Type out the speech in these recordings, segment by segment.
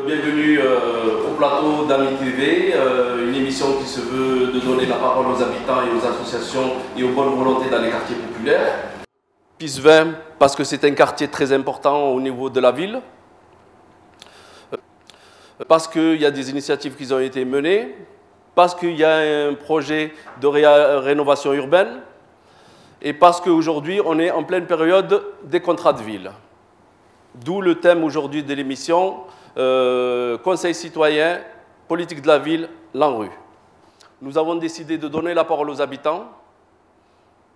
Bienvenue au plateau d'Ami TV, une émission qui se veut de donner la parole aux habitants et aux associations et aux bonnes volontés dans les quartiers populaires. PIS 20 parce que c'est un quartier très important au niveau de la ville, parce qu'il y a des initiatives qui ont été menées, parce qu'il y a un projet de rénovation urbaine et parce qu'aujourd'hui on est en pleine période des contrats de ville. D'où le thème aujourd'hui de l'émission, Conseil citoyen, politique de la ville, l'ANRU. Nous avons décidé de donner la parole aux habitants,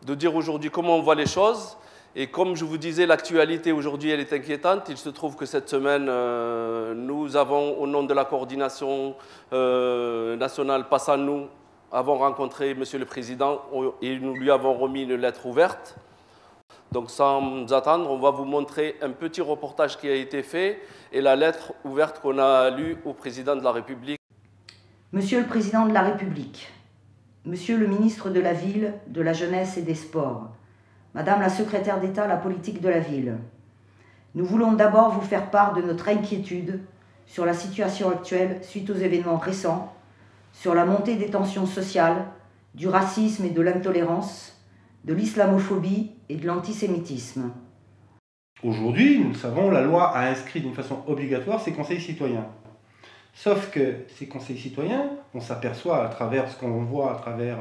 de dire aujourd'hui comment on voit les choses. Et comme je vous disais, l'actualité aujourd'hui elle est inquiétante. Il se trouve que cette semaine, nous avons, au nom de la coordination nationale Passe à nous, avons rencontré Monsieur le Président et nous lui avons remis une lettre ouverte. Donc sans attendre, on va vous montrer un petit reportage qui a été fait et la lettre ouverte qu'on a lue au Président de la République. Monsieur le Président de la République, Monsieur le Ministre de la Ville, de la Jeunesse et des Sports, Madame la Secrétaire d'État à la politique de la ville, nous voulons d'abord vous faire part de notre inquiétude sur la situation actuelle suite aux événements récents, sur la montée des tensions sociales, du racisme et de l'intolérance, de l'islamophobie et de l'antisémitisme. Aujourd'hui, nous le savons, la loi a inscrit d'une façon obligatoire ces conseils citoyens. Sauf que ces conseils citoyens, on s'aperçoit à travers ce qu'on voit à travers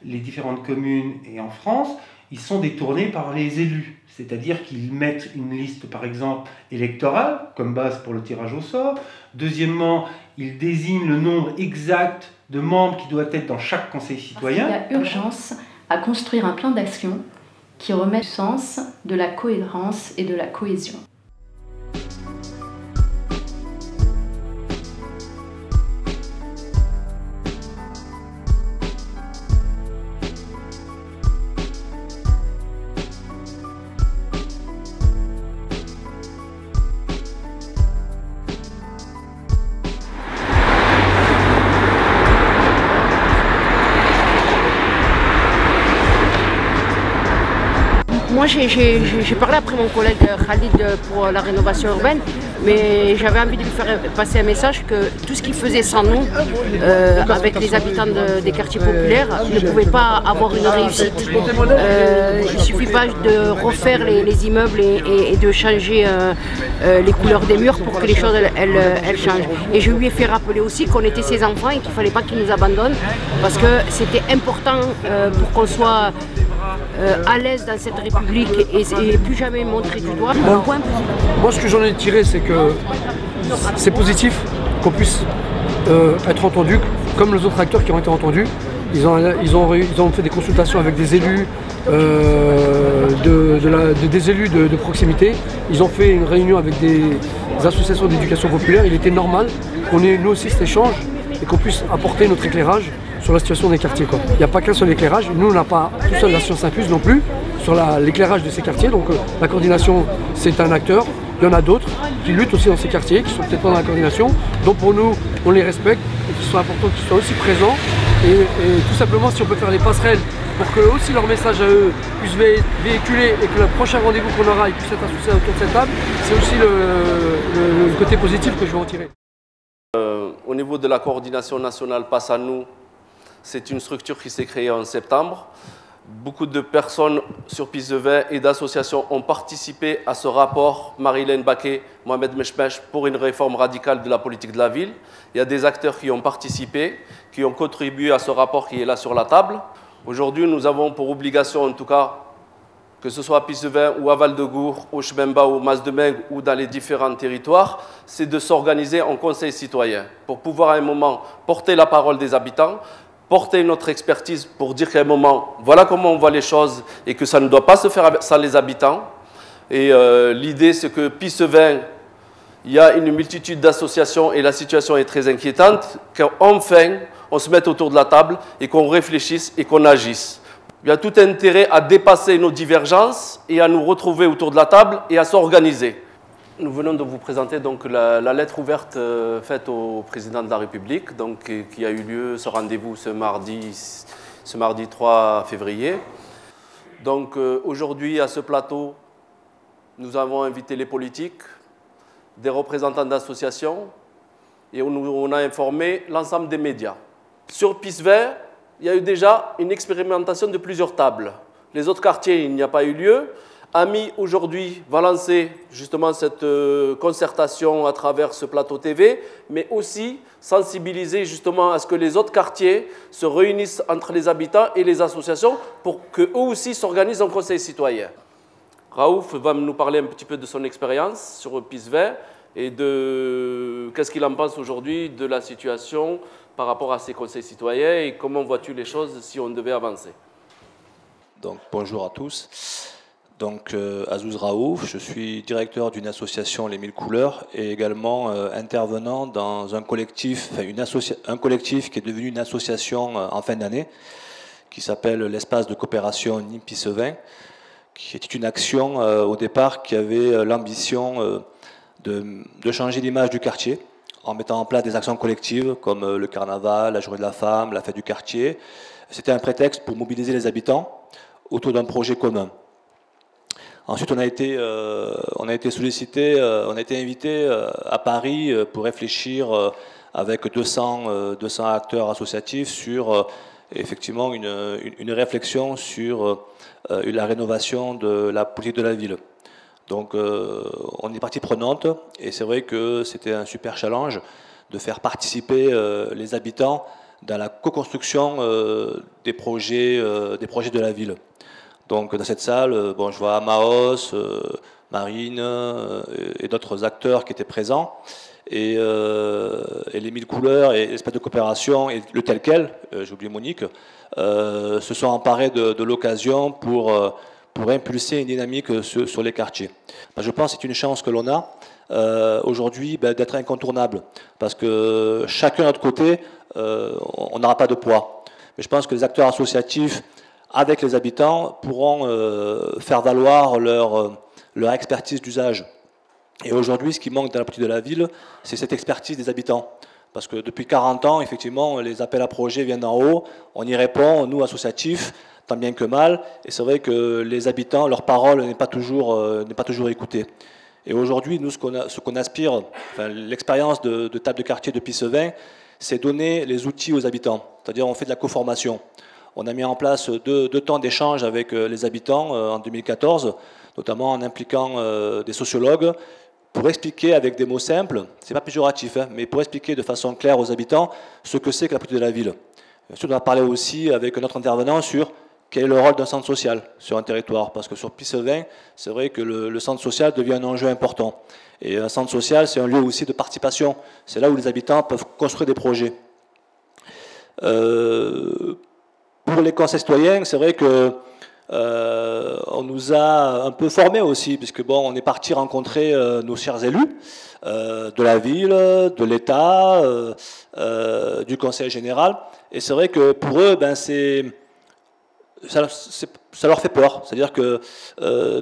les différentes communes et en France, ils sont détournés par les élus. C'est-à-dire qu'ils mettent une liste, par exemple, électorale, comme base pour le tirage au sort. Deuxièmement, ils désignent le nombre exact de membres qui doit être dans chaque conseil citoyen. Parce qu'il y a urgence à construire un plan d'action qui remet le sens de la cohérence et de la cohésion. Moi, j'ai parlé après mon collègue Khalid pour la rénovation urbaine, mais j'avais envie de lui faire passer un message que tout ce qu'il faisait sans nous, avec les habitants des quartiers populaires, ne pouvait pas avoir une réussite. Il ne suffit pas de refaire les immeubles et de changer les couleurs des murs pour que les choses elles changent. Et je lui ai fait rappeler aussi qu'on était ses enfants et qu'il ne fallait pas qu'ils nous abandonnent, parce que c'était important pour qu'on soit à l'aise dans cette République et plus jamais montrer du doigt. Moi, ce que j'en ai tiré, c'est que c'est positif qu'on puisse être entendu, comme les autres acteurs qui ont été entendus. Ils ont fait des consultations avec des élus, des élus de proximité. Ils ont fait une réunion avec des associations d'éducation populaire. Il était normal qu'on ait nous aussi cet échange et qu'on puisse apporter notre éclairage sur la situation des quartiers. Il n'y a pas qu'un seul éclairage. Nous, on n'a pas tout seul la science infuse non plus sur l'éclairage de ces quartiers. Donc la coordination, c'est un acteur. Il y en a d'autres qui luttent aussi dans ces quartiers, qui sont peut-être pas dans la coordination. Donc pour nous, on les respecte et qu'il soit important qu'ils soient aussi présents. Et tout simplement, si on peut faire des passerelles pour que aussi leur message à eux puisse véhiculer et que le prochain rendez-vous qu'on aura, ils puissent être associés autour de cette table, c'est aussi le côté positif que je vais en tirer. Au niveau de la coordination nationale Passe à nous, c'est une structure qui s'est créée en septembre. Beaucoup de personnes sur PIS 20 et d'associations ont participé à ce rapport Marie-Hélène Baquet, Mohamed Meshmesh, pour une réforme radicale de la politique de la ville. Il y a des acteurs qui ont participé, qui ont contribué à ce rapport qui est là sur la table. Aujourd'hui, nous avons pour obligation, en tout cas, que ce soit à PIS 20 ou à Val-de-Gour, au Chememba, au Mas-de-Meng ou dans les différents territoires, c'est de s'organiser en conseil citoyen pour pouvoir à un moment porter la parole des habitants, porter notre expertise pour dire qu'à un moment, voilà comment on voit les choses et que ça ne doit pas se faire sans les habitants. Et l'idée, c'est que PIS 20, il y a une multitude d'associations et la situation est très inquiétante, qu'enfin, on se mette autour de la table et qu'on réfléchisse et qu'on agisse. Il y a tout intérêt à dépasser nos divergences et à nous retrouver autour de la table et à s'organiser. Nous venons de vous présenter donc la lettre ouverte faite au Président de la République, donc, qui a eu lieu, ce rendez-vous ce mardi 3 février. Donc aujourd'hui, à ce plateau, nous avons invité les politiques, des représentants d'associations, et on a informé l'ensemble des médias. Sur Piste Vert, il y a eu déjà une expérimentation de plusieurs tables. Les autres quartiers, il n'y a pas eu lieu. AMI, aujourd'hui, va lancer justement cette concertation à travers ce plateau TV, mais aussi sensibiliser justement à ce que les autres quartiers se réunissent entre les habitants et les associations pour qu'eux aussi s'organisent en conseil citoyen. Raouf va nous parler un petit peu de son expérience sur Piste Vert et de qu'est-ce qu'il en pense aujourd'hui de la situation par rapport à ces conseils citoyens et comment vois-tu les choses si on devait avancer. Donc, bonjour à tous. Donc, Azouz Raouf, je suis directeur d'une association Les Mille Couleurs et également intervenant dans un collectif, un collectif qui est devenu une association en fin d'année, qui s'appelle l'Espace de coopération Nîmes-Pissevin, qui était une action au départ qui avait l'ambition de changer l'image du quartier en mettant en place des actions collectives comme le carnaval, la journée de la femme, la fête du quartier. C'était un prétexte pour mobiliser les habitants autour d'un projet commun. Ensuite, on a été sollicité, on a été invité à Paris pour réfléchir avec 200 acteurs associatifs sur effectivement une réflexion sur la rénovation de la politique de la ville. Donc, on est partie prenante et c'est vrai que c'était un super challenge de faire participer les habitants dans la co-construction des projets de la ville. Donc dans cette salle, bon, je vois Amaos, Marine et d'autres acteurs qui étaient présents. Et les Mille Couleurs et l'Espace de coopération et le tel quel, j'ai oublié Monique, se sont emparés de l'occasion pour impulser une dynamique sur les quartiers. Je pense que c'est une chance que l'on a aujourd'hui d'être incontournable. Parce que chacun de notre côté, on n'aura pas de poids. Mais je pense que les acteurs associatifs avec les habitants, pourront faire valoir leur expertise d'usage. Et aujourd'hui, ce qui manque dans la politique de la ville, c'est cette expertise des habitants. Parce que depuis 40 ans, effectivement, les appels à projets viennent d'en haut, on y répond, nous, associatifs, tant bien que mal, et c'est vrai que les habitants, leur parole n'est pas toujours écoutée. Et aujourd'hui, nous, ce qu'on aspire, enfin, l'expérience de table de quartier de Pissevin, c'est donner les outils aux habitants. C'est-à-dire, on fait de la co-formation. On a mis en place deux temps d'échange avec les habitants en 2014, notamment en impliquant des sociologues, pour expliquer avec des mots simples, c'est pas péjoratif, hein, mais pour expliquer de façon claire aux habitants ce que c'est que la politique de la ville. Ensuite, on a parlé aussi avec notre intervenant sur quel est le rôle d'un centre social sur un territoire, parce que sur Pissevin, c'est vrai que le centre social devient un enjeu important. Et un centre social, c'est un lieu aussi de participation. C'est là où les habitants peuvent construire des projets. Pour les conseils citoyens, c'est vrai que on nous a un peu formés aussi, puisque bon, on est parti rencontrer nos chers élus de la ville, de l'État, du Conseil général, et c'est vrai que pour eux, ça leur fait peur. C'est-à-dire que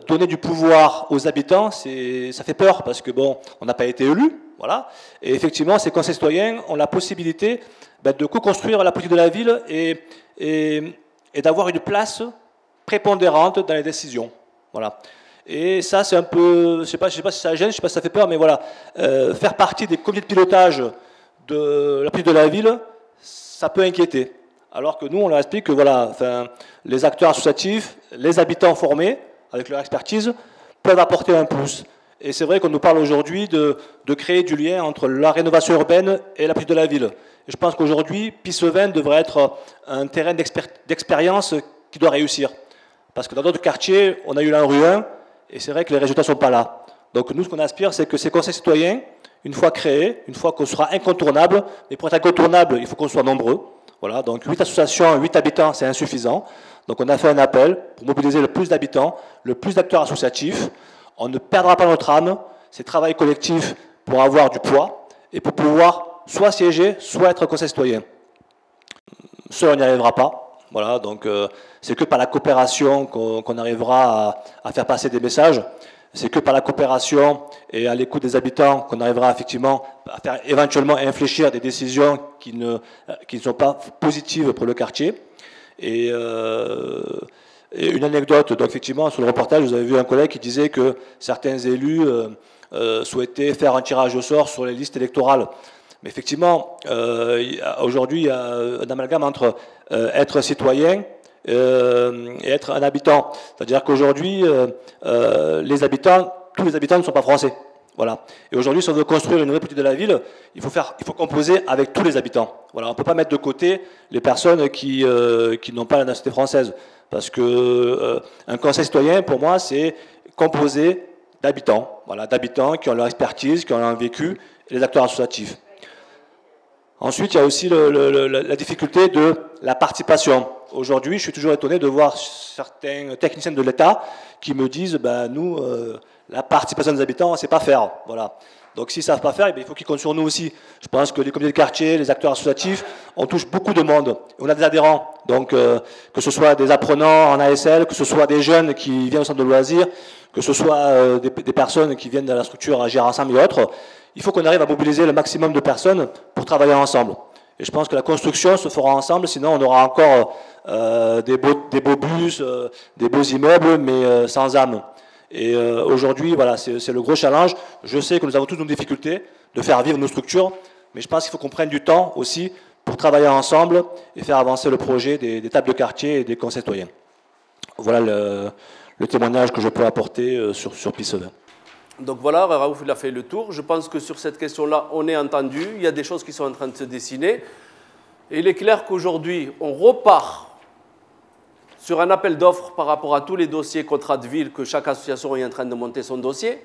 donner du pouvoir aux habitants, ça fait peur, parce que bon, on n'a pas été élus, voilà, et effectivement, ces conseils citoyens ont la possibilité de co-construire la politique de la ville et d'avoir une place prépondérante dans les décisions. Voilà. Et ça, c'est un peu, je sais pas si ça gêne, je sais pas si ça fait peur, mais voilà, faire partie des comités de pilotage de la politique de la ville, ça peut inquiéter. Alors que nous, on leur explique que voilà, enfin, les acteurs associatifs, les habitants formés, avec leur expertise, peuvent apporter un plus. Et c'est vrai qu'on nous parle aujourd'hui de créer du lien entre la rénovation urbaine et la politique de la ville. Et je pense qu'aujourd'hui, Pissevin devrait être un terrain d'expérience qui doit réussir. Parce que dans d'autres quartiers, on a eu l'ANRU 1, et c'est vrai que les résultats ne sont pas là. Donc nous, ce qu'on aspire, c'est que ces conseils citoyens, une fois créés, une fois qu'on sera incontournable, mais pour être incontournable, il faut qu'on soit nombreux. Voilà, donc 8 associations, 8 habitants, c'est insuffisant. Donc on a fait un appel pour mobiliser le plus d'habitants, le plus d'acteurs associatifs. On ne perdra pas notre âme, c'est travail collectif pour avoir du poids et pour pouvoir soit siéger, soit être conseil citoyen. Seul, on n'y arrivera pas. Voilà, donc c'est que par la coopération qu'on arrivera à faire passer des messages. C'est que par la coopération et à l'écoute des habitants qu'on arrivera effectivement à faire éventuellement infléchir des décisions qui ne sont pas positives pour le quartier. Et une anecdote, donc effectivement, sur le reportage, vous avez vu un collègue qui disait que certains élus souhaitaient faire un tirage au sort sur les listes électorales. Mais effectivement, aujourd'hui, il y a un amalgame entre être citoyen et être un habitant. C'est-à-dire qu'aujourd'hui, tous les habitants ne sont pas français. Voilà. Et aujourd'hui, si on veut construire une nouvelle politique de la ville, il faut composer avec tous les habitants. Voilà. On ne peut pas mettre de côté les personnes qui n'ont pas la nationalité française. Parce que un conseil citoyen, pour moi, c'est composé d'habitants. Voilà, d'habitants qui ont leur expertise, qui ont leur vécu, et les acteurs associatifs. Ensuite, il y a aussi la difficulté de la participation. Aujourd'hui, je suis toujours étonné de voir certains techniciens de l'État qui me disent nous, la participation des habitants, on ne sait pas faire. Voilà. Donc, s'ils ne savent pas faire, il faut qu'ils comptent sur nous aussi. Je pense que les comités de quartier, les acteurs associatifs, on touche beaucoup de monde. On a des adhérents. Donc, que ce soit des apprenants en ASL, que ce soit des jeunes qui viennent au centre de loisirs, que ce soit des personnes qui viennent de la structure Agir Ensemble et autres, il faut qu'on arrive à mobiliser le maximum de personnes pour travailler ensemble. Et je pense que la construction se fera ensemble, sinon on aura encore des beaux bus, des beaux immeubles, mais sans âme. Et aujourd'hui, voilà, c'est le gros challenge. Je sais que nous avons toutes nos difficultés de faire vivre nos structures, mais je pense qu'il faut qu'on prenne du temps aussi pour travailler ensemble et faire avancer le projet des tables de quartier et des conseils citoyens. Voilà le témoignage que je peux apporter sur Pissevin. Donc voilà, Raouf il a fait le tour. Je pense que sur cette question-là, on est entendu. Il y a des choses qui sont en train de se dessiner. Et il est clair qu'aujourd'hui, on repart sur un appel d'offres par rapport à tous les dossiers contrats de ville que chaque association est en train de monter son dossier.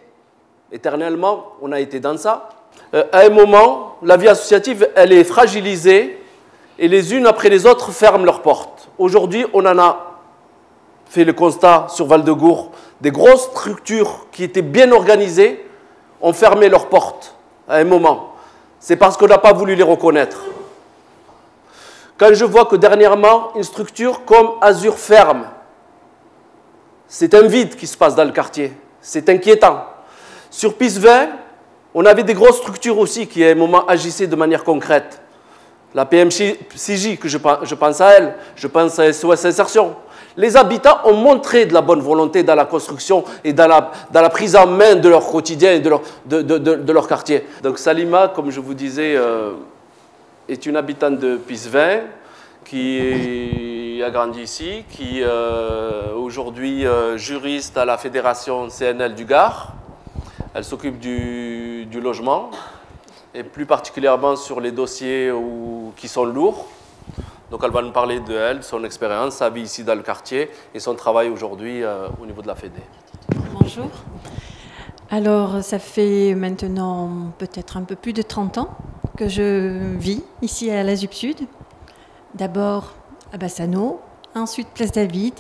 Éternellement, on a été dans ça. À un moment, la vie associative, elle est fragilisée et les unes après les autres ferment leurs portes. Aujourd'hui, on en a fait le constat sur Val-de-Gour. Des grosses structures qui étaient bien organisées ont fermé leurs portes à un moment. C'est parce qu'on n'a pas voulu les reconnaître. Quand je vois que dernièrement, une structure comme Azur ferme, c'est un vide qui se passe dans le quartier. C'est inquiétant. Sur Pissevin, on avait des grosses structures aussi qui à un moment agissaient de manière concrète. La PMCJ, que je pense à elle, je pense à SOS Insertion. Les habitants ont montré de la bonne volonté dans la construction et dans la prise en main de leur quotidien et de leur quartier. Donc Salima, comme je vous disais, est une habitante de Pissevin qui a grandi ici, qui est aujourd'hui juriste à la fédération CNL du Gard. Elle s'occupe du logement et plus particulièrement sur les dossiers qui sont lourds. Donc elle va nous parler de elle, de son expérience, sa vie ici dans le quartier et son travail aujourd'hui au niveau de la Fédé. Bonjour. Alors ça fait maintenant peut-être un peu plus de 30 ans que je vis ici à la ZUP Sud. D'abord à Bassano, ensuite Place David,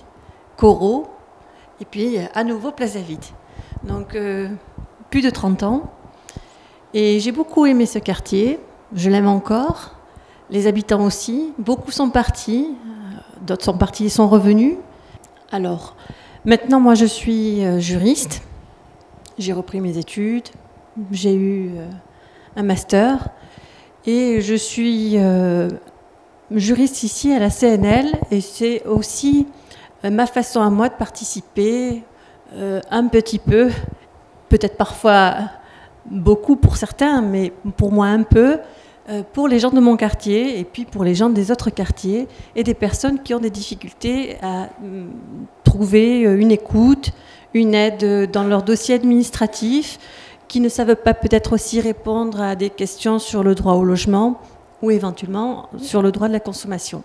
Corot et puis à nouveau Place David. Donc plus de 30 ans. Et j'ai beaucoup aimé ce quartier, je l'aime encore. Les habitants aussi, beaucoup sont partis, d'autres sont partis et sont revenus. Alors, maintenant, moi, je suis juriste. J'ai repris mes études, j'ai eu un master et je suis juriste ici à la CNL et c'est aussi ma façon à moi de participer un petit peu, peut-être parfois beaucoup pour certains, mais pour moi un peu, pour les gens de mon quartier et puis pour les gens des autres quartiers et des personnes qui ont des difficultés à trouver une écoute, une aide dans leur dossier administratif, qui ne savent pas peut-être aussi répondre à des questions sur le droit au logement ou éventuellement sur le droit de la consommation.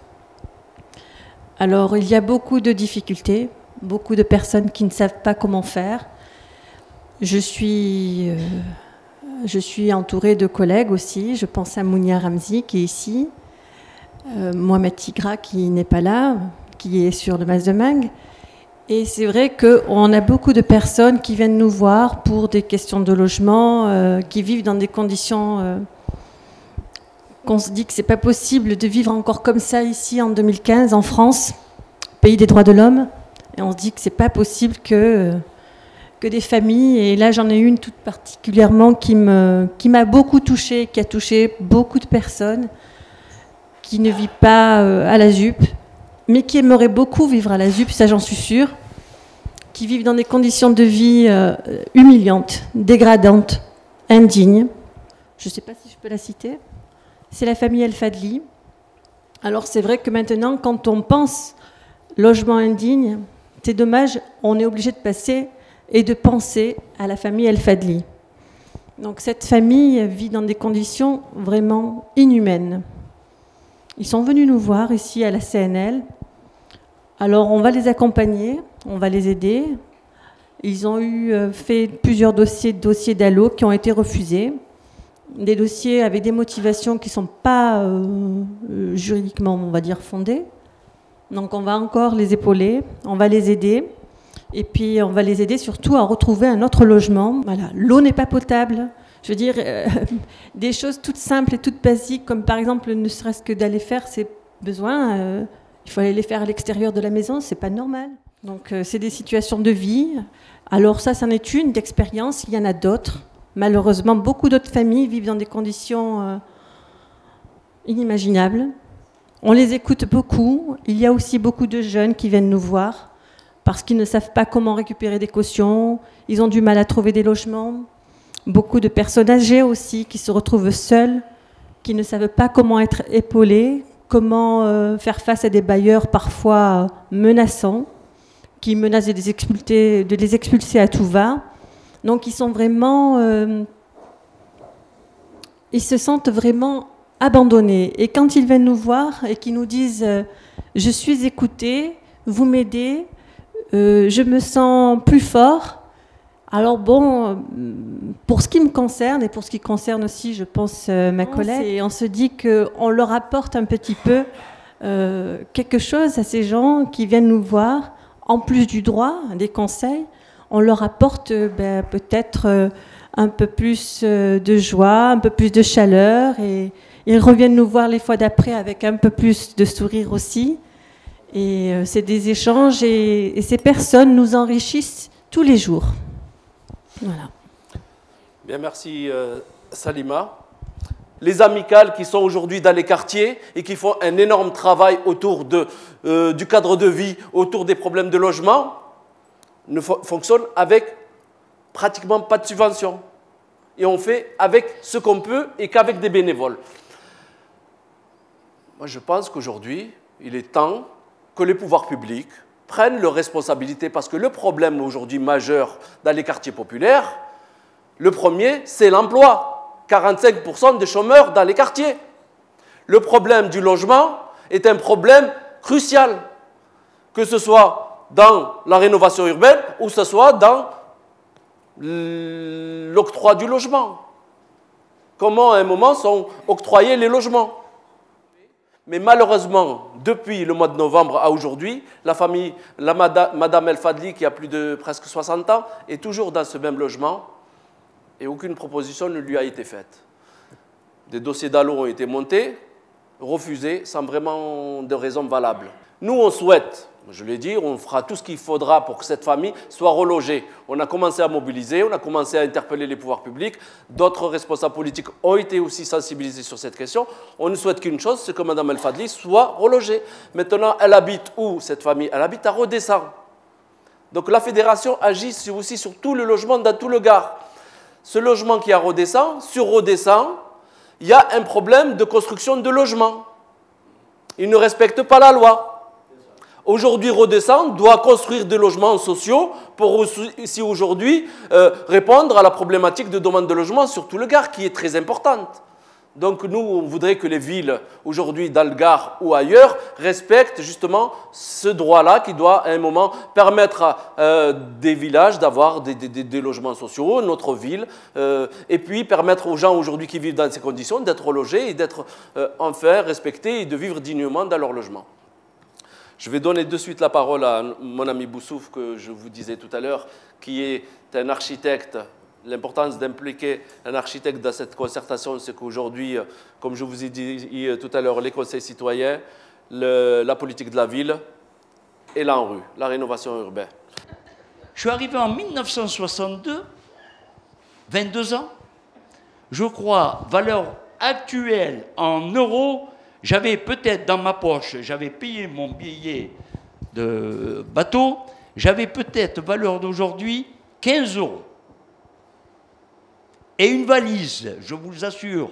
Alors il y a beaucoup de difficultés, beaucoup de personnes qui ne savent pas comment faire. Je suis entourée de collègues aussi. Je pense à Mounia Ramzi qui est ici, Mohamed Tigra qui n'est pas là, qui est sur le Mas de Meung. Et c'est vrai qu'on a beaucoup de personnes qui viennent nous voir pour des questions de logement, qui vivent dans des conditions qu'on se dit que c'est pas possible de vivre encore comme ça ici en 2015 en France, pays des droits de l'homme. Et on se dit que c'est pas possible que des familles, et là j'en ai une toute particulièrement qui m'a beaucoup touchée, qui a touché beaucoup de personnes, qui ne vit pas à la ZUP, mais qui aimerait beaucoup vivre à la ZUP, ça j'en suis sûre, qui vivent dans des conditions de vie humiliantes, dégradantes, indignes. Je ne sais pas si je peux la citer. c'est la famille El Fadli. Alors c'est vrai que maintenant, quand on pense logement indigne, c'est dommage, on est obligé de passer et de penser à la famille El Fadli. Donc cette famille vit dans des conditions vraiment inhumaines. Ils sont venus nous voir ici à la CNL. Alors on va les accompagner, on va les aider. Ils ont fait plusieurs dossiers d'allo qui ont été refusés. Des dossiers avec des motivations qui ne sont pas juridiquement, on va dire, fondées. Donc on va encore les épauler, on va les aider. Et puis on va les aider surtout à retrouver un autre logement. Voilà, l'eau n'est pas potable. Je veux dire, des choses toutes simples et toutes basiques, comme par exemple, ne serait-ce que d'aller faire ses besoins, il faut aller les faire à l'extérieur de la maison, c'est pas normal. Donc c'est des situations de vie. Alors ça, c'en est une d'expérience, il y en a d'autres. Malheureusement, beaucoup d'autres familles vivent dans des conditions inimaginables. On les écoute beaucoup. Il y a aussi beaucoup de jeunes qui viennent nous voir parce qu'ils ne savent pas comment récupérer des cautions. Ils ont du mal à trouver des logements. Beaucoup de personnes âgées aussi qui se retrouvent seules, qui ne savent pas comment être épaulées, comment faire face à des bailleurs parfois menaçants, qui menacent de les expulser à tout va. Donc ils sont vraiment, ils se sentent vraiment abandonnés. Et quand ils viennent nous voir et qu'ils nous disent je suis écouté, vous m'aidez, je me sens plus fort. Alors bon, pour ce qui me concerne et pour ce qui concerne aussi, je pense, ma collègue, on se dit qu'on leur apporte un petit peu quelque chose à ces gens qui viennent nous voir, en plus du droit, des conseils. On leur apporte peut-être un peu plus de joie, un peu plus de chaleur, et ils reviennent nous voir les fois d'après avec un peu plus de sourire aussi. Et c'est des échanges, et ces personnes nous enrichissent tous les jours. Voilà. Bien, merci Salima. Les amicales qui sont aujourd'hui dans les quartiers et qui font un énorme travail autour du cadre de vie, autour des problèmes de logement, ne fonctionne avec pratiquement pas de subvention. Et on fait avec ce qu'on peut et qu'avec des bénévoles. Moi, je pense qu'aujourd'hui, il est temps que les pouvoirs publics prennent leurs responsabilités, parce que le problème aujourd'hui majeur dans les quartiers populaires, le premier, c'est l'emploi. 45% des chômeurs dans les quartiers. Le problème du logement est un problème crucial, que ce soit dans la rénovation urbaine ou que ce soit dans l'octroi du logement. Comment à un moment sont octroyés les logements. Mais malheureusement, depuis le mois de novembre à aujourd'hui, Madame El Fadli, qui a plus de presque 60 ans, est toujours dans ce même logement et aucune proposition ne lui a été faite. Des dossiers d'allo ont été montés, refusés, sans vraiment de raison valable. Nous, on souhaite, je l'ai dit, on fera tout ce qu'il faudra pour que cette famille soit relogée. On a commencé à mobiliser, on a commencé à interpeller les pouvoirs publics. D'autres responsables politiques ont été aussi sensibilisés sur cette question. On ne souhaite qu'une chose, c'est que Mme El Fadli soit relogée. Maintenant, elle habite où, cette famille? Elle habite à Rodescent. Donc la fédération agit aussi sur tout le logement dans tout le Gard. Ce logement qui est à Rodescent, sur Rodescent, il y a un problème de construction de logements. Ils ne respectent pas la loi. Aujourd'hui, Rodescent doit construire des logements sociaux pour aussi aujourd'hui répondre à la problématique de demande de logement sur tout le Gard, qui est très importante. Donc nous, on voudrait que les villes, aujourd'hui dans le Gard ou ailleurs, respectent justement ce droit-là qui doit à un moment permettre à des villages d'avoir des logements sociaux, notre ville, et puis permettre aux gens aujourd'hui qui vivent dans ces conditions d'être logés et d'être enfin respectés et de vivre dignement dans leur logement. Je vais donner de suite la parole à mon ami Boussouf, que je vous disais tout à l'heure, qui est un architecte. L'importance d'impliquer un architecte dans cette concertation, c'est qu'aujourd'hui, comme je vous ai dit tout à l'heure, les conseils citoyens, la politique de la ville et l'ANRU, la rénovation urbaine. Je suis arrivé en 1962, 22 ans. Je crois, valeur actuelle en euros, j'avais peut-être dans ma poche, j'avais payé mon billet de bateau, j'avais peut-être valeur d'aujourd'hui 15 euros. Et une valise, je vous assure,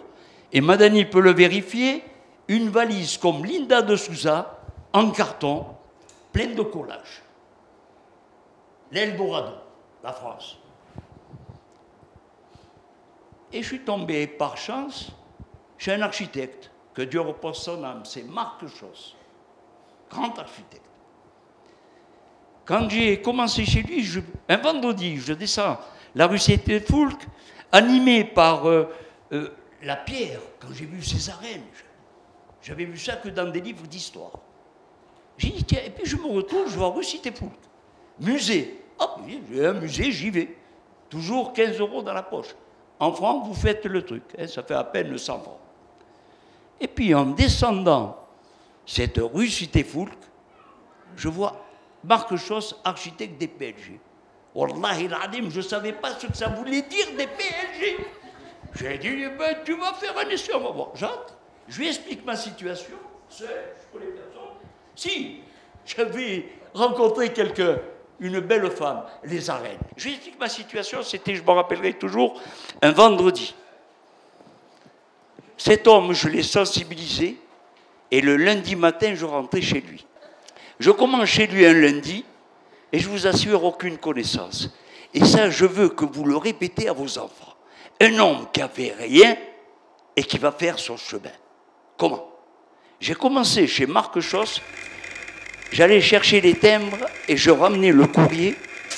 Et Madani peut le vérifier, une valise comme Linda de Souza, en carton, pleine de collages. L'Eldorado, la France. Et je suis tombé par chance chez un architecte, que Dieu repose son âme, c'est Marc Chosse, grand architecte. Quand j'ai commencé chez lui, un vendredi, je descends la rue Saint-Foulque, animé par la pierre, quand j'ai vu Césarène, j'avais vu ça que dans des livres d'histoire. J'ai dit, tiens, et puis je me retourne, je vois rue Saint-Foulque. Musée. Ah, j'ai un musée, j'y vais. Toujours 15 € dans la poche. En francs, vous faites le truc. Hein, ça fait à peine 100 francs. Et puis, en descendant cette rue Saint-Foulque, je vois Marc Chosse, architecte des PLG. Wallahi l'adim, je ne savais pas ce que ça voulait dire des PLG. J'ai dit, eh ben, tu vas faire un essai, on va voir. J'entre, je lui explique ma situation. Seul, je connais personne. Si, j'avais rencontré une belle femme, les arènes. Je lui explique ma situation, c'était, je m'en rappellerai toujours, un vendredi. Cet homme, je l'ai sensibilisé, et le lundi matin, je rentrais chez lui. Je commence chez lui un lundi, et je vous assure, aucune connaissance. Et ça, je veux que vous le répétez à vos enfants. Un homme qui n'avait rien, et qui va faire son chemin. Comment? J'ai commencé chez Marc Chosse, j'allais chercher les timbres, et je ramenais le courrier.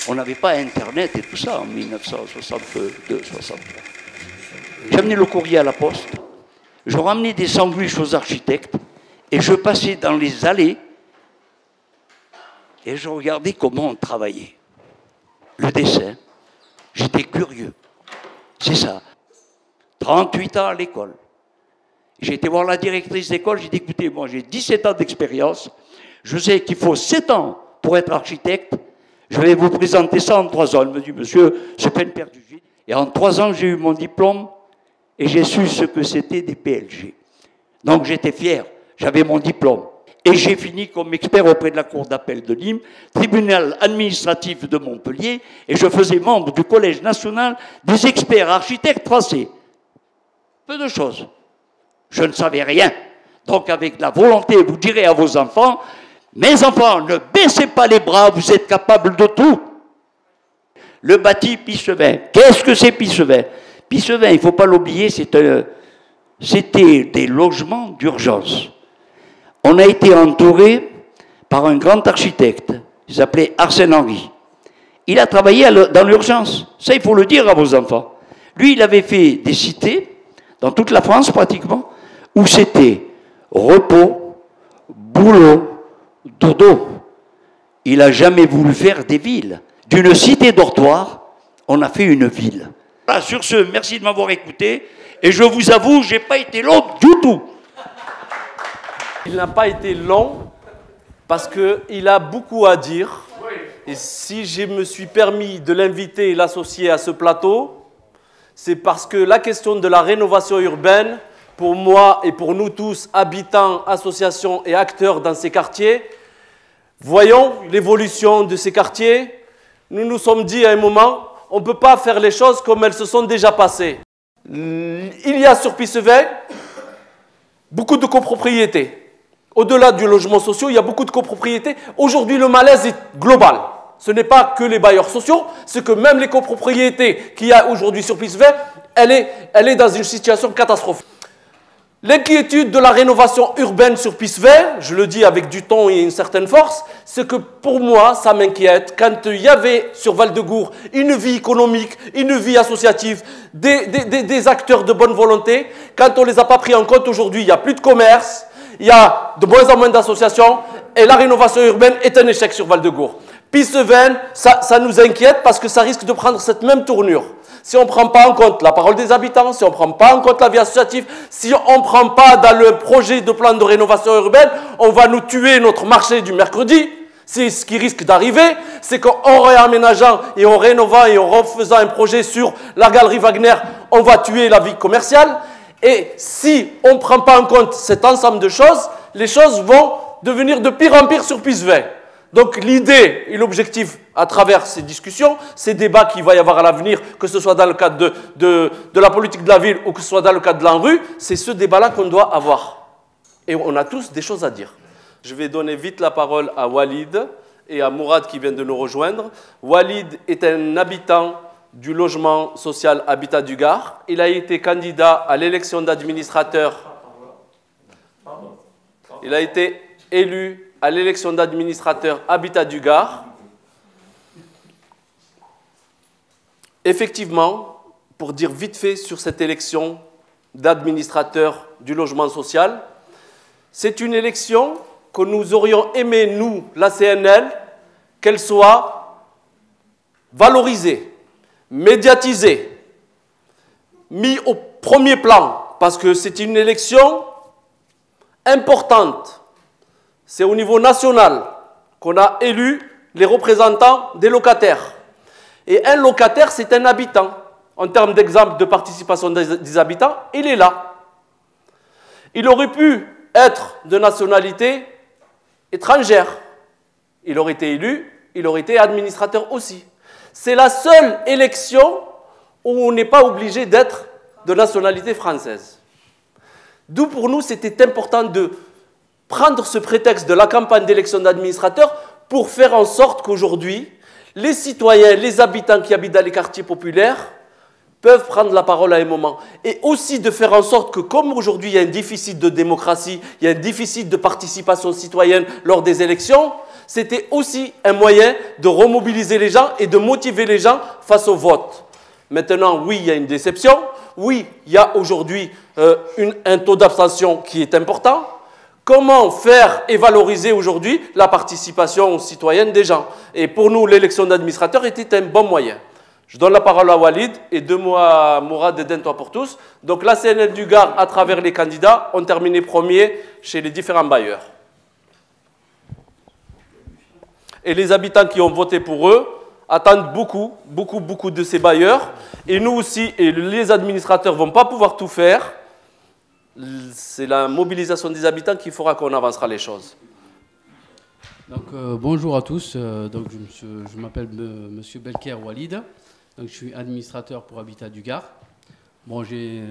On n'avait pas Internet et tout ça, en 1962-63. J'amenais le courrier à la poste, je ramenais des sandwichs aux architectes, et je passais dans les allées, et je regardais comment on travaillait. Le dessin, j'étais curieux. C'est ça. 38 ans à l'école. J'ai été voir la directrice d'école, j'ai dit, écoutez, moi j'ai 17 ans d'expérience, je sais qu'il faut 7 ans pour être architecte, je vais vous présenter ça en 3 ans. Elle me dit, monsieur, c'est peine perdue. Et en 3 ans, j'ai eu mon diplôme, et j'ai su ce que c'était des PLG. Donc j'étais fier, j'avais mon diplôme. Et j'ai fini comme expert auprès de la Cour d'appel de Nîmes, tribunal administratif de Montpellier, et je faisais membre du Collège national des experts architectes français. Peu de choses. Je ne savais rien. Donc avec la volonté, vous direz à vos enfants, mes enfants, ne baissez pas les bras, vous êtes capables de tout. Le bâti Pissevin. Qu'est-ce que c'est Pissevin? Pissevin, il ne faut pas l'oublier, c'était des logements d'urgence. On a été entouré par un grand architecte, il s'appelait Arsène Henry. Il a travaillé dans l'urgence, ça il faut le dire à vos enfants. Lui, il avait fait des cités, dans toute la France pratiquement, où c'était repos, boulot, dodo. Il n'a jamais voulu faire des villes. D'une cité dortoir, on a fait une ville. Voilà, sur ce, merci de m'avoir écouté, et je vous avoue, je n'ai pas été long du tout. Il n'a pas été long parce qu'il a beaucoup à dire. Et si je me suis permis de l'inviter et l'associer à ce plateau, c'est parce que la question de la rénovation urbaine, pour moi et pour nous tous, habitants, associations et acteurs dans ces quartiers, voyons l'évolution de ces quartiers. Nous nous sommes dit à un moment, on ne peut pas faire les choses comme elles se sont déjà passées. Il y a sur Pissevin beaucoup de copropriétés. Au-delà du logement social, il y a beaucoup de copropriétés. Aujourd'hui, le malaise est global. Ce n'est pas que les bailleurs sociaux, c'est que même les copropriétés qu'il y a aujourd'hui sur Pissevin, elle est dans une situation catastrophique. L'inquiétude de la rénovation urbaine sur Pissevin, je le dis avec du ton et une certaine force, c'est que pour moi, ça m'inquiète. Quand il y avait sur Val-de-Gour une vie économique, une vie associative, des acteurs de bonne volonté, quand on ne les a pas pris en compte aujourd'hui, il n'y a plus de commerce, il y a de moins en moins d'associations et la rénovation urbaine est un échec sur Val-de-Gour. Pissevin, ça nous inquiète parce que ça risque de prendre cette même tournure. Si on ne prend pas en compte la parole des habitants, si on ne prend pas en compte la vie associative, si on ne prend pas dans le projet de plan de rénovation urbaine, on va nous tuer notre marché du mercredi. C'est ce qui risque d'arriver, c'est qu'en réaménageant et en rénovant et en refaisant un projet sur la galerie Wagner, on va tuer la vie commerciale. Et si on ne prend pas en compte cet ensemble de choses, les choses vont devenir de pire en pire sur Pissevin. Donc l'idée et l'objectif à travers ces discussions, ces débats qu'il va y avoir à l'avenir, que ce soit dans le cadre de la politique de la ville ou que ce soit dans le cadre de l'ANRU, c'est ce débat-là qu'on doit avoir. Et on a tous des choses à dire. Je vais donner vite la parole à Walid et à Mourad qui viennent de nous rejoindre. Walid est un habitant du logement social Habitat du Gard. Il a été candidat à l'élection d'administrateur. Il a été élu à l'élection d'administrateur Habitat du Gard. Effectivement, pour dire vite fait sur cette élection d'administrateur du logement social, c'est une élection que nous aurions aimé, nous, la CNL, qu'elle soit valorisée, médiatisée, mise au premier plan, parce que c'est une élection importante. C'est au niveau national qu'on a élu les représentants des locataires. Et un locataire, c'est un habitant. En termes d'exemple de participation des habitants, il est là. Il aurait pu être de nationalité étrangère. Il aurait été élu, il aurait été administrateur aussi. C'est la seule élection où on n'est pas obligé d'être de nationalité française. D'où pour nous, c'était important de prendre ce prétexte de la campagne d'élection d'administrateurs pour faire en sorte qu'aujourd'hui, les citoyens, les habitants qui habitent dans les quartiers populaires peuvent prendre la parole à un moment. Et aussi de faire en sorte que, comme aujourd'hui il y a un déficit de démocratie, il y a un déficit de participation citoyenne lors des élections, c'était aussi un moyen de remobiliser les gens et de motiver les gens face au vote. Maintenant, oui, il y a une déception. Oui, il y a aujourd'hui un taux d'abstention qui est important. Comment faire et valoriser aujourd'hui la participation citoyenne des gens? Et pour nous, l'élection d'administrateur était un bon moyen. Je donne la parole à Walid et 2 mots à Mourad et d'un toit pour tous. Donc la CNL du Gard, à travers les candidats, ont terminé premier chez les différents bailleurs. Et les habitants qui ont voté pour eux attendent beaucoup de ces bailleurs. Et nous aussi, et les administrateurs ne vont pas pouvoir tout faire. C'est la mobilisation des habitants qui fera qu'on avancera les choses. Donc, bonjour à tous. Donc, je m'appelle Monsieur Belker Walid. Donc, je suis administrateur pour Habitat du Gard. Bon, j'ai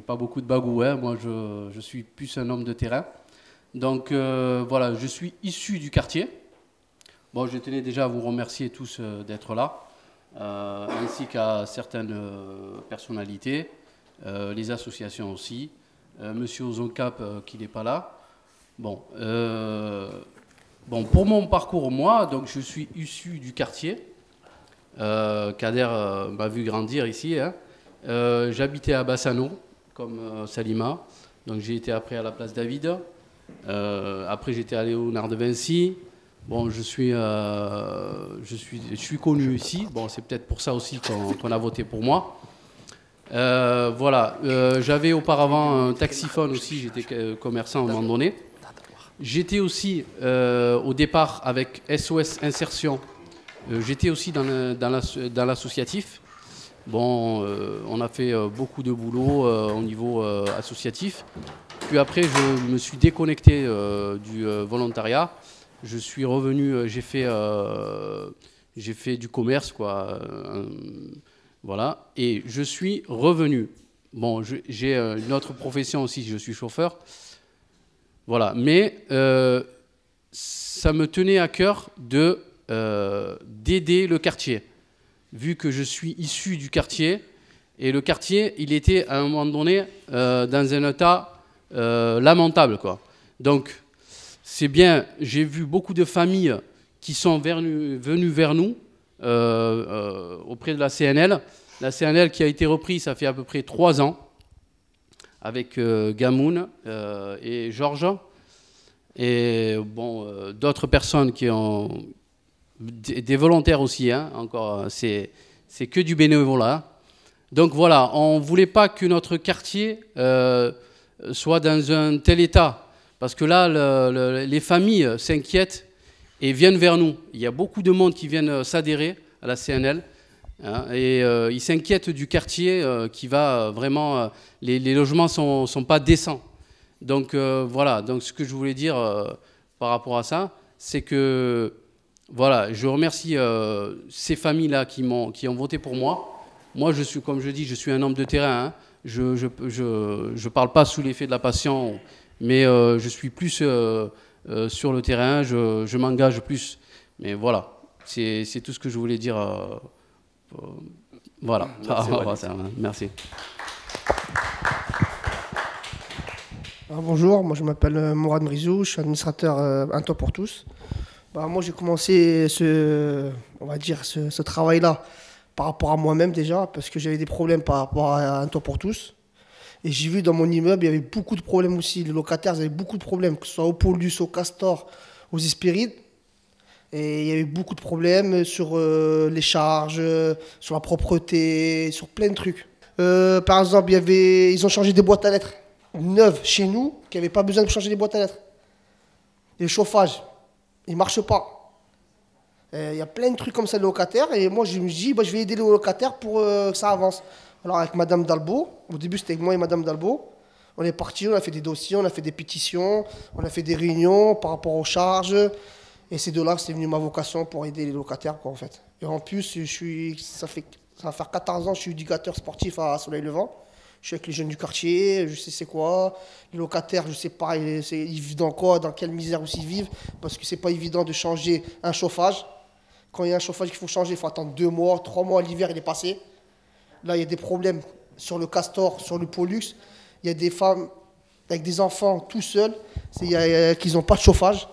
pas beaucoup de bagou, hein. Moi, je suis plus un homme de terrain. Donc, voilà, je suis issu du quartier. Bon, je tenais déjà à vous remercier tous d'être là, ainsi qu'à certaines personnalités, les associations aussi. Monsieur Ozoncap qui n'est pas là. Bon, pour mon parcours, moi, donc je suis issu du quartier. Kader m'a vu grandir ici. Hein. J'habitais à Bassano, comme Salima. Donc j'ai été après à la place David. Après j'étais à Léonard de Vinci. Bon, je suis connu ici. Bon, c'est peut-être pour ça aussi qu'on a voté pour moi. Voilà, j'avais auparavant un taxiphone aussi, j'étais commerçant à un moment donné. J'étais aussi au départ avec SOS Insertion, j'étais aussi dans l'associatif. Bon, on a fait beaucoup de boulot au niveau associatif. Puis après, je me suis déconnecté du volontariat. Je suis revenu, j'ai fait du commerce, quoi. Voilà, et je suis revenu. Bon, j'ai une autre profession aussi, je suis chauffeur. Voilà, mais ça me tenait à cœur d'aider le quartier, vu que je suis issu du quartier. Et le quartier, il était à un moment donné dans un état lamentable, quoi. Donc, c'est bien, j'ai vu beaucoup de familles qui sont venues vers nous, auprès de la CNL. La CNL qui a été reprise, ça fait à peu près 3 ans, avec Gamoun et Georges. Et bon, d'autres personnes qui ont... Des volontaires aussi, hein, encore, c'est que du bénévolat. Donc voilà, on ne voulait pas que notre quartier soit dans un tel état. Parce que là, les familles s'inquiètent et viennent vers nous. Il y a beaucoup de monde qui viennent s'adhérer à la CNL. Hein, et ils s'inquiètent du quartier qui va vraiment... les logements ne sont pas décents. Donc voilà, donc ce que je voulais dire par rapport à ça, c'est que voilà, je remercie ces familles-là qui ont voté pour moi. Moi, je suis, comme je dis, je suis un homme de terrain. Hein. Je parle pas sous l'effet de la passion, mais je suis plus sur le terrain, je m'engage plus. Mais voilà, c'est tout ce que je voulais dire. Voilà. Merci. Bonjour, moi je m'appelle Mourad Mrizou, je suis administrateur Un Toit pour tous. Moi j'ai commencé ce travail-là par rapport à moi-même déjà, parce que j'avais des problèmes par rapport à Un Toit pour tous. Et j'ai vu dans mon immeuble, il y avait beaucoup de problèmes aussi. Les locataires avaient beaucoup de problèmes, que ce soit au Paulus, au Castor, aux Hespérides. Et il y avait beaucoup de problèmes sur les charges, sur la propreté, sur plein de trucs. Par exemple, ils ont changé des boîtes à lettres neuves chez nous, qui n'avaient pas besoin de changer des boîtes à lettres. Le chauffage, il ne marche pas. Il y a plein de trucs comme ça de locataires. Et moi, je me dis, je vais aider les locataires pour que ça avance. Alors, avec Madame Dalbo, au début, c'était avec moi et Madame Dalbo. On est parti, on a fait des dossiers, on a fait des pétitions, on a fait des réunions par rapport aux charges. Et c'est de là que c'est venu ma vocation pour aider les locataires, quoi, en fait. Et en plus, ça va faire 14 ans que je suis éducateur sportif à Soleil-Levant. Je suis avec les jeunes du quartier, je sais c'est quoi. Les locataires, je sais pas, ils vivent dans quoi, dans quelle misère aussi ils vivent. Parce que c'est pas évident de changer un chauffage. Quand il y a un chauffage qu'il faut changer, il faut attendre 2 mois, 3 mois, l'hiver il est passé. Là, il y a des problèmes sur le Castor, sur le Pollux. Il y a des femmes avec des enfants tout seuls, qui n'ont pas de chauffage.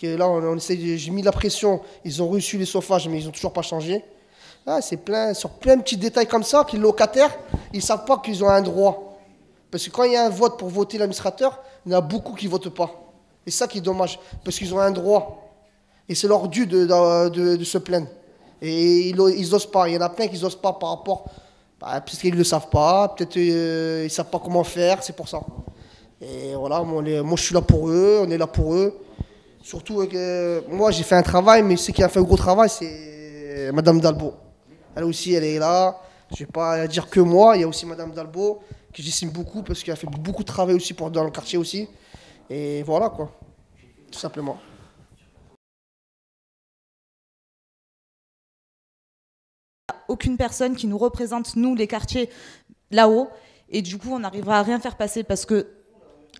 Là, j'ai mis la pression, ils ont reçu les chauffages, mais ils n'ont toujours pas changé. Là, c'est sur plein de petits détails comme ça, que les locataires, ils ne savent pas qu'ils ont un droit. Parce que quand il y a un vote pour voter l'administrateur, il y en a beaucoup qui ne votent pas. Et ça qui est dommage, parce qu'ils ont un droit. Et c'est leur dû de se plaindre. Et ils n'osent pas. Il y en a plein qui n'osent pas par rapport... parce qu'ils ne le savent pas, peut-être ils ne savent pas comment faire, c'est pour ça. Et voilà, moi je suis là pour eux, on est là pour eux. Surtout que moi j'ai fait un travail, mais ce qui a fait un gros travail, c'est Madame Dalbo. Elle aussi, elle est là. Je ne vais pas dire que moi, il y a aussi Madame Dalbo, que j'estime beaucoup, parce qu'elle a fait beaucoup de travail aussi dans le quartier aussi. Et voilà quoi, tout simplement. Aucune personne qui nous représente, nous, les quartiers, là-haut. Et du coup, on n'arrivera à rien faire passer parce que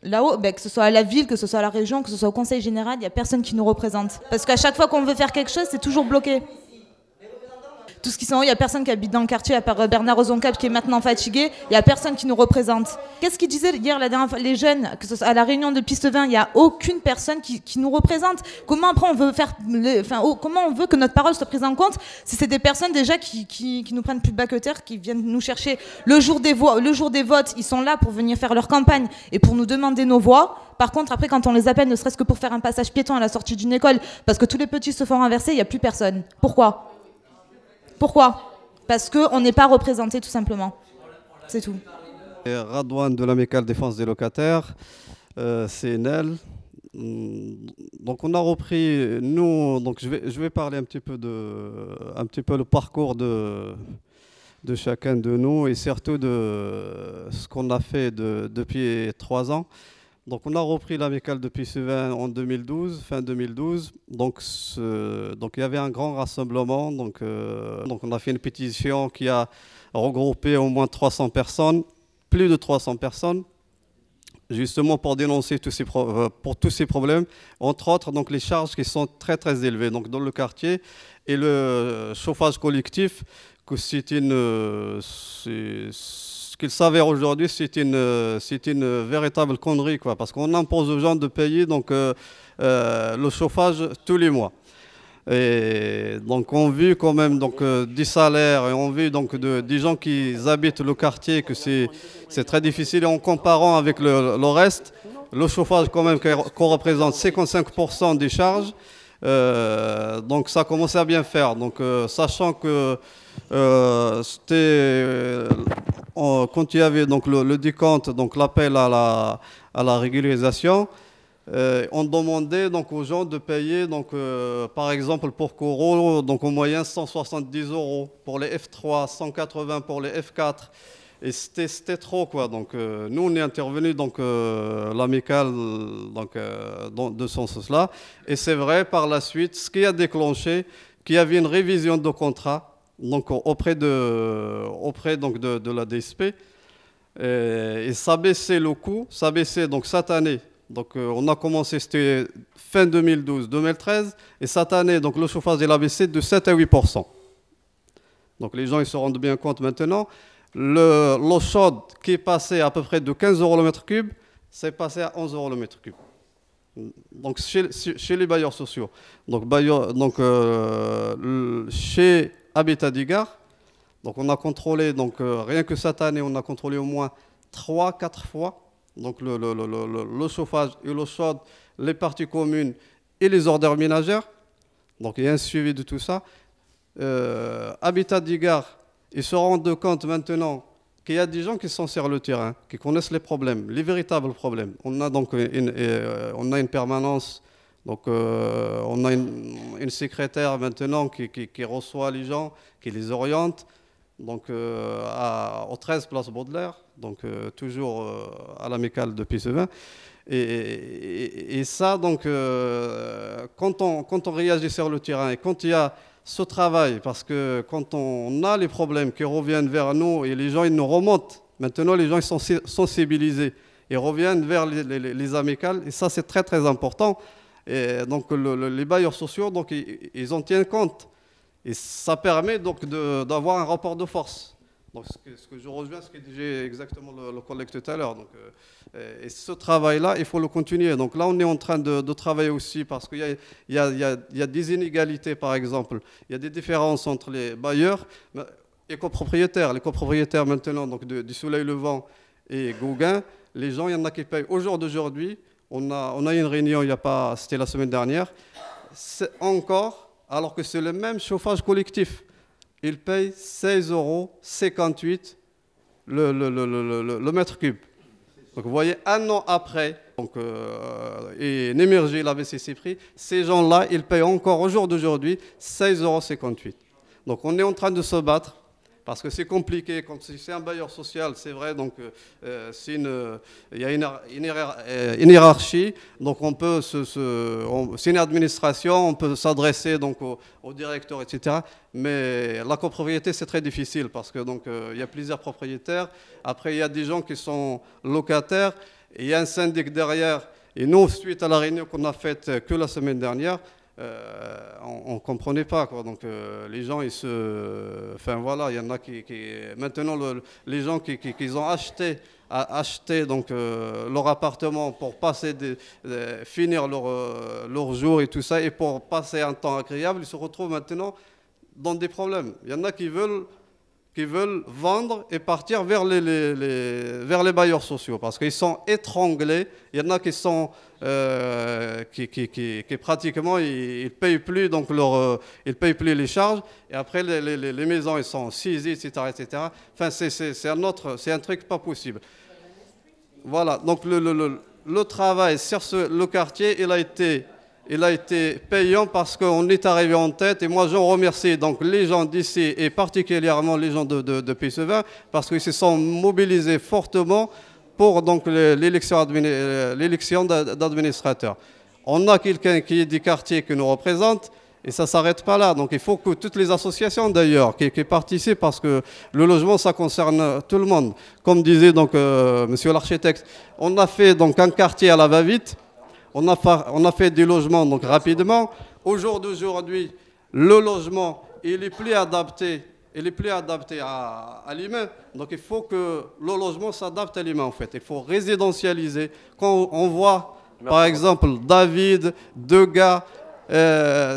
là-haut, que ce soit à la ville, que ce soit à la région, que ce soit au conseil général, il n'y a personne qui nous représente. Parce qu'à chaque fois qu'on veut faire quelque chose, c'est toujours bloqué. Tout ce qui sont, il n'y a personne qui habite dans le quartier, à part Bernard Ozoncap qui est maintenant fatigué, il n'y a personne qui nous représente. Qu'est-ce qu'il disait hier la dernière fois, les jeunes, que ce soit à la réunion de Piste 20, il n'y a aucune personne qui nous représente. Comment après on veut comment on veut que notre parole soit prise en compte si c'est des personnes déjà qui nous prennent plus bas que terre, qui viennent nous chercher le jour des votes, ils sont là pour venir faire leur campagne et pour nous demander nos voix. Par contre, après, quand on les appelle, ne serait-ce que pour faire un passage piéton à la sortie d'une école, parce que tous les petits se font renverser, il n'y a plus personne. Pourquoi ? Parce qu'on n'est pas représenté, tout simplement. C'est tout. Radouane de l'Amicale Défense des locataires, CNL. Donc on a repris, nous, donc je vais parler un petit peu le parcours de chacun de nous et surtout de ce qu'on a fait depuis 3 ans. Donc on a repris l'amicale depuis Sylvain en 2012, fin 2012. Donc il y avait un grand rassemblement. Donc on a fait une pétition qui a regroupé au moins 300 personnes, plus de 300 personnes, justement pour dénoncer tous ces problèmes, entre autres donc les charges qui sont très très élevées donc dans le quartier et le chauffage collectif que ce qu'il s'avère aujourd'hui, c'est une véritable connerie, quoi, parce qu'on impose aux gens de payer donc, le chauffage tous les mois. Et donc on vit quand même donc, des salaires et on vit donc des gens qui habitent le quartier, que c'est très difficile. Et en comparant avec le reste, le chauffage quand même qu'on représente 55% des charges, donc ça commence à bien faire. Donc sachant que quand il y avait donc le décompte, donc l'appel à la régularisation, on demandait donc aux gens de payer donc par exemple pour Coro donc en moyenne 170 € pour les F3, 180 pour les F4 Et c'était trop, quoi. Donc, nous, on est intervenu, donc, l'amicale, donc, de ce sens-là. Et c'est vrai, par la suite, ce qui a déclenché, qu'il y avait une révision de contrat, donc, auprès donc, de la DSP. Et ça baissait le coût, ça baissait, donc, cette année. Donc, on a commencé, c'était fin 2012-2013. Et cette année, donc, le chauffage, il a baissé de 7 à 8%. Donc, les gens, ils se rendent bien compte maintenant. L'eau chaude qui est passée à peu près de 15 € le mètre cube, c'est passé à 11 € le mètre cube. Donc chez les bailleurs sociaux. Donc, chez Habitat d'Igard, donc on a contrôlé, donc rien que cette année, on a contrôlé au moins 3-4 fois. Donc le chauffage et l'eau chaude, les parties communes et les ordures ménagères. Donc il y a un suivi de tout ça. Habitat d'Igard, ils se rendent compte maintenant qu'il y a des gens qui sont sur le terrain, qui connaissent les problèmes, les véritables problèmes. On a donc une permanence, donc on a une secrétaire maintenant qui reçoit les gens, qui les oriente, donc au 13 place Baudelaire, donc toujours à l'amicale de Pissevin. Et ça, donc, quand on réagit sur le terrain et quand il y a ce travail, parce que quand on a les problèmes qui reviennent vers nous et les gens ils nous remontent, maintenant les gens ils sont sensibilisés et reviennent vers les amicales, et ça c'est très très important. Et donc les bailleurs sociaux, donc, ils en tiennent compte et ça permet donc d'avoir un rapport de force. Donc ce que je rejoins, ce que disait exactement le collègue tout à l'heure. Et ce travail-là, il faut le continuer. Donc là, on est en train de travailler aussi parce qu'il y a des inégalités, par exemple. Il y a des différences entre les bailleurs et copropriétaires. Les copropriétaires maintenant, donc du Soleil Levant et Gauguin, les gens, il y en a qui payent. Au jour d'aujourd'hui, on a eu une réunion, c'était la semaine dernière, encore, alors que c'est le même chauffage collectif. Ils payent 16,58 € le mètre cube. Donc vous voyez, un an après, donc, et Némergie il avait ses prix, ces gens-là, ils payent encore au jour d'aujourd'hui 16,58 €. Donc on est en train de se battre, parce que c'est compliqué, quand c'est un bailleur social, c'est vrai, donc il y a une hiérarchie, donc on peut c'est une administration, on peut s'adresser donc au directeur, etc. Mais la copropriété, c'est très difficile, parce que donc il y a plusieurs propriétaires, après il y a des gens qui sont locataires, et il y a un syndic derrière, et nous, suite à la réunion qu'on a faite que la semaine dernière, on ne comprenait pas, quoi. Donc les gens, enfin voilà, il y en a qui maintenant les gens qui ont acheté donc leur appartement pour passer finir leur jour et tout ça, et pour passer un temps agréable, ils se retrouvent maintenant dans des problèmes. Il y en a qui veulent vendre et partir vers les bailleurs sociaux, parce qu'ils sont étranglés. Il y en a qui sont qui pratiquement ils payent plus, donc ils payent plus les charges, et après les maisons ils sont saisies, etc., etc. Enfin c'est un truc pas possible. Voilà, donc le travail sur le quartier, il a été payant, parce qu'on est arrivé en tête, et moi je remercie donc les gens d'ici et particulièrement les gens de Pissevin, parce qu'ils se sont mobilisés fortement pour donc l'élection d'administrateurs. On a quelqu'un qui est du quartier qui nous représente, et ça ne s'arrête pas là. Donc il faut que toutes les associations d'ailleurs qui participent, parce que le logement ça concerne tout le monde. Comme disait donc monsieur l'architecte, on a fait donc un quartier à la va-vite. On a fait des logements donc rapidement. Au jour d'aujourd'hui, le logement il est plus adapté à l'humain. Donc il faut que le logement s'adapte à l'humain en fait. Il faut résidentialiser. Quand on voit par exemple David, Degas,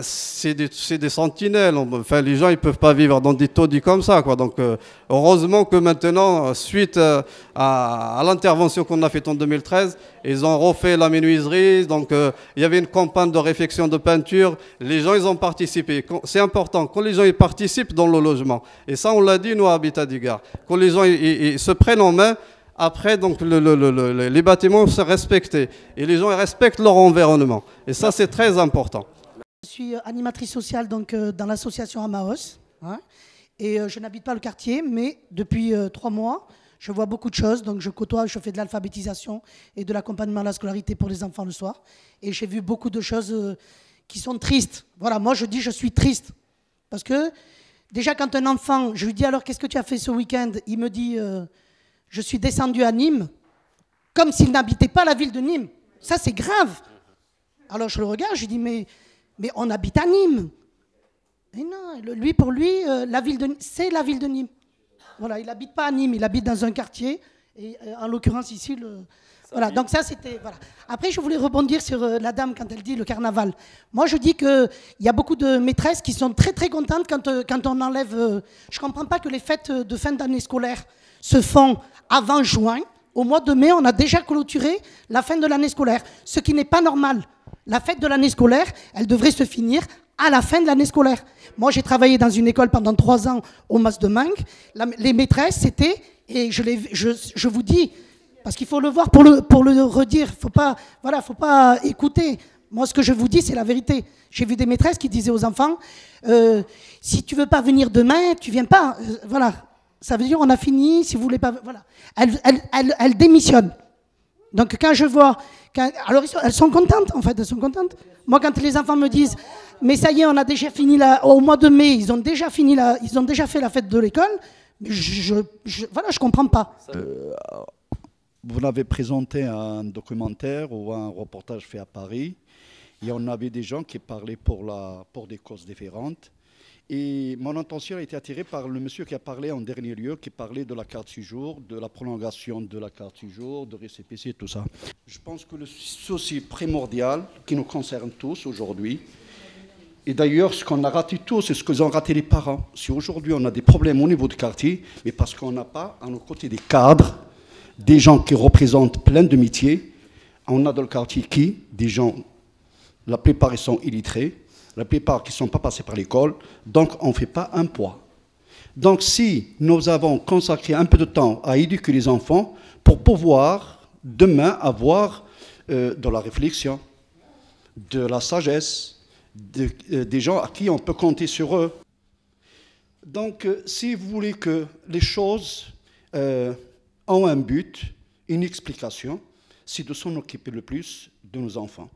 c'est des sentinelles. Enfin, les gens ils peuvent pas vivre dans des taudis comme ça, quoi. Donc heureusement que maintenant, suite à l'intervention qu'on a faite en 2013, ils ont refait la menuiserie. Donc il y avait une campagne de réfection de peinture. Les gens ils ont participé. C'est important quand les gens ils participent dans le logement. Et ça on l'a dit nous à Habitat d'Igard. Quand les gens ils se prennent en main. Après, donc, les bâtiments sont respectés et les gens ils respectent leur environnement. Et ça, c'est très important. Je suis animatrice sociale donc, dans l'association Amaos. Hein, et je n'habite pas le quartier, mais depuis 3 mois, Je vois beaucoup de choses, donc je fais de l'alphabétisation et de l'accompagnement à la scolarité pour les enfants le soir. Et j'ai vu beaucoup de choses qui sont tristes. Voilà, moi je dis je suis triste. Parce que déjà quand un enfant, je lui dis alors qu'est-ce que tu as fait ce week-end? Il me dit je suis descendu à Nîmes, comme s'il n'habitait pas la ville de Nîmes. Ça c'est grave. Alors je le regarde, je lui dis mais on habite à Nîmes. Et non, lui pour lui, la ville de Nîmes, c'est la ville de Nîmes. Voilà, il n'habite pas à Nîmes, il habite dans un quartier, et en l'occurrence ici, voilà, donc ça c'était... Voilà. Après, je voulais rebondir sur la dame quand elle dit le carnaval. Moi, je dis qu'il y a beaucoup de maîtresses qui sont très très contentes quand on enlève... je ne comprends pas que les fêtes de fin d'année scolaire se font avant juin. Au mois de mai, on a déjà clôturé la fin de l'année scolaire, ce qui n'est pas normal. La fête de l'année scolaire, elle devrait se finir à la fin de l'année scolaire. Moi, j'ai travaillé dans une école pendant 3 ans au Mas de Mangue. Les maîtresses, c'était, et je vous dis, parce qu'il faut le voir pour le redire, faut pas écouter. Moi, ce que je vous dis, c'est la vérité. J'ai vu des maîtresses qui disaient aux enfants, si tu veux pas venir demain, tu viens pas. Voilà, ça veut dire on a fini. Si vous voulez pas, voilà. Elles démissionnent. Donc quand je vois, alors elles sont contentes en fait, elles sont contentes. Moi, quand les enfants me disent, mais ça y est, on a déjà fini au mois de mai, ils ont déjà fait la fête de l'école. Voilà, je comprends pas. Vous avez présenté un documentaire ou un reportage fait à Paris, et on avait des gens qui parlaient pour des causes différentes. Et mon attention a été attirée par le monsieur qui a parlé en dernier lieu, qui parlait de la carte séjour, de la prolongation de la carte séjour, de récépissé, tout ça. Je pense que le souci primordial qui nous concerne tous aujourd'hui, et d'ailleurs ce qu'on a raté tous, c'est ce que ont raté les parents. Si aujourd'hui on a des problèmes au niveau du quartier, mais parce qu'on n'a pas à nos côtés des cadres, des gens qui représentent plein de métiers, on a dans le quartier des gens, la plupart ils sont illettrés, la plupart qui ne sont pas passés par l'école, donc on ne fait pas un poids. Donc si nous avons consacré un peu de temps à éduquer les enfants pour pouvoir demain avoir de la réflexion, de la sagesse, des gens à qui on peut compter sur eux. Donc si vous voulez que les choses ont un but, une explication, c'est de s'en occuper le plus de nos enfants.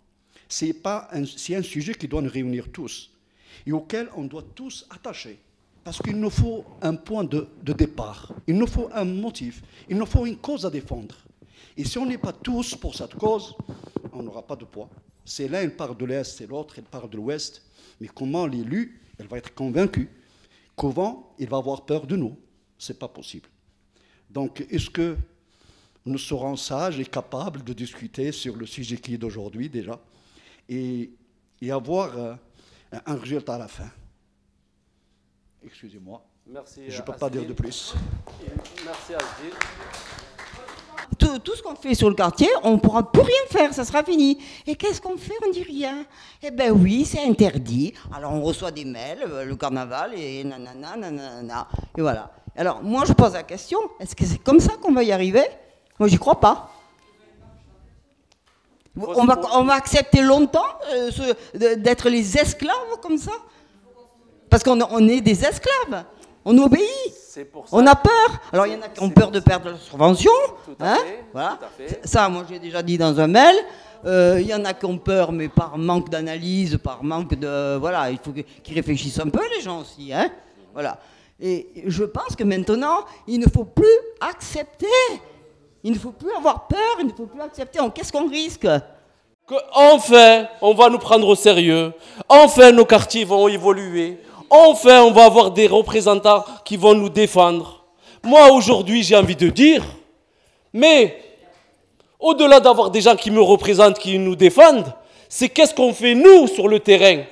C'est un sujet qui doit nous réunir tous et auquel on doit tous attacher. Parce qu'il nous faut un point de départ, il nous faut un motif, il nous faut une cause à défendre. Et si on n'est pas tous pour cette cause, on n'aura pas de poids. C'est l'un, il part de l'Est, et l'autre, il part de l'Ouest. Mais comment l'élu, elle va être convaincue? Comment il va avoir peur de nous? Ce n'est pas possible. Donc, est-ce que nous serons sages et capables de discuter sur le sujet qui est d'aujourd'hui déjà et avoir un résultat à la fin? Excusez-moi, je ne peux pas dire de plus. Merci Asdil. Tout ce qu'on fait sur le quartier, on ne pourra plus rien faire, ça sera fini. Et qu'est-ce qu'on fait? On ne dit rien. Eh bien oui, c'est interdit. Alors on reçoit des mails, le carnaval, et nanana, nanana, et voilà. Alors moi je pose la question, est-ce que c'est comme ça qu'on va y arriver? Moi j'y crois pas. On va accepter longtemps d'être les esclaves comme ça? Parce qu'on est des esclaves, on obéit, on a peur. Alors il y en a qui ont peur de perdre leur subvention, hein, voilà. Ça moi j'ai déjà dit dans un mail. Il y en a qui ont peur, mais par manque d'analyse, par manque de... Voilà, il faut qu'ils réfléchissent un peu les gens aussi, hein, voilà. Et je pense que maintenant, il ne faut plus accepter. Il ne faut plus avoir peur, il ne faut plus accepter. Qu'est-ce qu'on risque? Enfin, on va nous prendre au sérieux. Enfin, nos quartiers vont évoluer. Enfin, on va avoir des représentants qui vont nous défendre. Moi, aujourd'hui, j'ai envie de dire, mais au-delà d'avoir des gens qui me représentent, qui nous défendent, c'est qu'est-ce qu'on fait nous sur le terrain?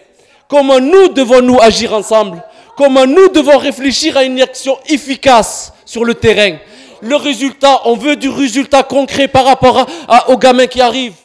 Comment nous devons-nous agir ensemble? Comment nous devons réfléchir à une action efficace sur le terrain? Le résultat, on veut du résultat concret par rapport aux gamins qui arrivent.